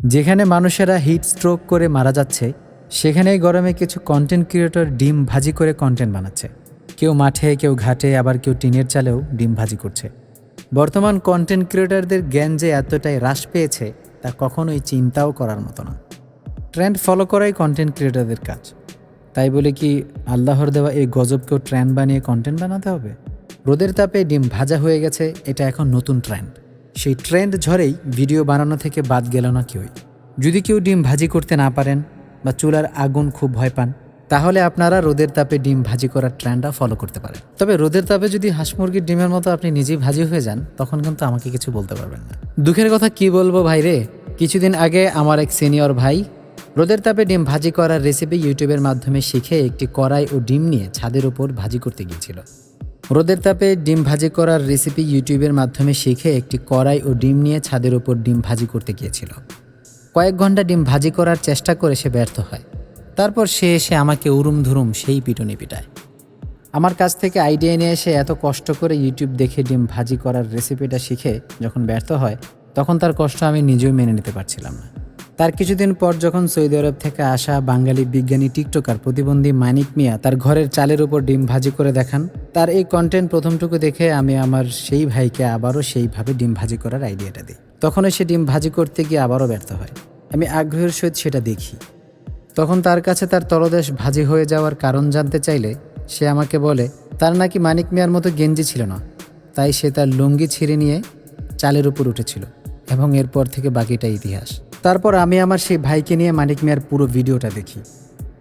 যেখানে মানুষেরা heat stroke করে মারা যাচ্ছে, সেখানেই গরমে কিছু কন্টেন্ট ক্রিয়েটর ডিম ভাজি করে কন্টেন্ট বানাচ্ছে। কেউ মাঠে, কেউ ঘাটে, আবার কেউ টিনের চালেও ডিম ভাজি করছে। বর্তমান কন্টেন্ট ক্রিয়েটরদের জ্ঞান যে এতটাই হ্রাস পেয়েছে তা কখনোই চিন্তাও করার মতো না। ট্রেন্ড ফলো করাই কন্টেন্ট ক্রিয়েটরদের কাজ। তাই বলে কি আল্লাহর দেওয়া এই গজবকেও ট্রেন্ড বানিয়ে কন্টেন্ট বানাতে হবে? রোদের তাপে ডিম ভাজা হয়ে গেছে, এটা এখন নতুন ট্রেন্ড। সেই ট্রেন্ড ঝড়েই ভিডিও বানানো থেকে বাদ গেল না কেউই। যদি কেউ ডিম ভাজি করতে না পারেন বা চুলার আগুন খুব ভয় পান, তাহলে আপনারা রোদের তাপে ডিম ভাজি করার ট্রেন্ডটা ফলো করতে পারেন। তবে রোদের তাপে যদি হাঁস মুরগির ডিমের মতো আপনি নিজেই ভাজি হয়ে যান, তখন কিন্তু আমাকে কিছু বলতে পারবেন না। দুঃখের কথা কি বলবো ভাই রে, কিছুদিন আগে আমার এক সিনিয়র ভাই রোদের তাপে ডিম ভাজি করার রেসিপি ইউটিউবের মাধ্যমে শিখে একটি কড়াই ও ডিম নিয়ে ছাদের উপর ভাজি করতে গিয়েছিল। রোদের তাপে ডিম ভাজি করার রেসিপি ইউটিউবের মাধ্যমে শিখে একটি কড়াই ও ডিম নিয়ে ছাদের উপর ডিম ভাজি করতে গিয়েছিল। কয়েক ঘন্টা ডিম ভাজি করার চেষ্টা করে সে ব্যর্থ হয়। তারপর সে এসে আমাকে উরুম ধুরুম সেই পিটুনি পিটায়। আমার কাছ থেকে আইডিয়া নিয়ে এসে এত কষ্ট করে ইউটিউব দেখে ডিম ভাজি করার রেসিপিটা শিখে যখন ব্যর্থ হয়, তখন তার কষ্ট আমি নিজেও মেনে নিতে পারছিলাম না। তার কিছুদিন পর যখন সৌদি আরব থেকে আসা বাঙালি বিজ্ঞানী টিকটকার প্রতিবন্ধী মানিক মিয়া তার ঘরের চালের উপর ডিম ভাজি করে দেখান, তার এই কন্টেন্ট প্রথমটুকু দেখে আমি আমার সেই ভাইকে আবারও সেইভাবে ডিম ভাজি করার আইডিয়াটা দিই। তখনও সে ডিম ভাজি করতে গিয়ে আবারও ব্যর্থ হয়। আমি আগ্রহের সহিত সেটা দেখি। তখন তার কাছে তার তলদেশ ভাজি হয়ে যাওয়ার কারণ জানতে চাইলে সে আমাকে বলে তার নাকি মানিক মিয়ার মতো গেঞ্জি ছিল না, তাই সে তার লুঙ্গি ছিঁড়ে নিয়ে চালের উপর উঠেছিল, এবং এরপর থেকে বাকিটা ইতিহাস। তারপর আমি আমার সেই ভাইকে নিয়ে মানিক মিয়ার পুরো ভিডিওটা দেখি।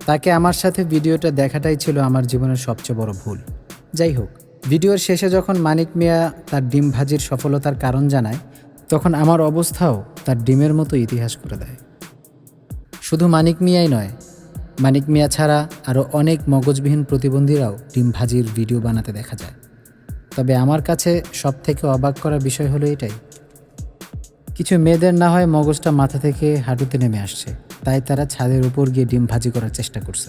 তাকে আমার সাথে ভিডিওটা দেখাটাই ছিল আমার জীবনের সবচেয়ে বড় ভুল। যাই হোক, ভিডিওর শেষে যখন মানিক মিয়া তার ডিম ভাজির সফলতার কারণ জানায়, তখন আমার অবস্থাও তার ডিমের মতো ইতিহাস করে দেয়। শুধু মানিক মিয়াই নয়, মানিক মিয়া ছাড়া আরও অনেক মগজবিহীন প্রতিবন্ধীরাও ডিম ভাজির ভিডিও বানাতে দেখা যায়। তবে আমার কাছে সবথেকে অবাক করার বিষয় হলো এটাই, কিছু মেয়েদের না হয় মগজটা মাথা থেকে হাঁটুতে নেমে আসছে, তাই তারা ছাদের উপর গিয়ে ডিম ভাজি করার চেষ্টা করছে।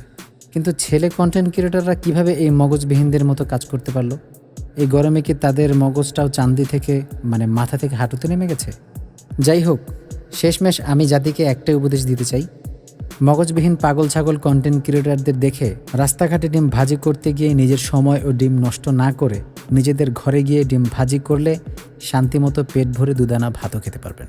কিন্তু ছেলে কন্টেন্ট ক্রিয়েটররা কিভাবে এই মগজবিহীনদের মতো কাজ করতে পারলো? এই গরমে কি তাদের মগজটাও চান্দি থেকে মাথা থেকে হাঁটুতে নেমে গেছে? যাই হোক, শেষমেশ আমি জাতিকে একটাই উপদেশ দিতে চাই, মগজবিহীন পাগল ছাগল কন্টেন্ট ক্রিয়েটরদের দেখে রাস্তাঘাটে ডিম ভাজি করতে গিয়ে নিজের সময় ও ডিম নষ্ট না করে নিজেদের ঘরে গিয়ে ডিম ভাজি করলে শান্তিমতো পেট ভরে দুদানা ভাতও খেতে পারবেন।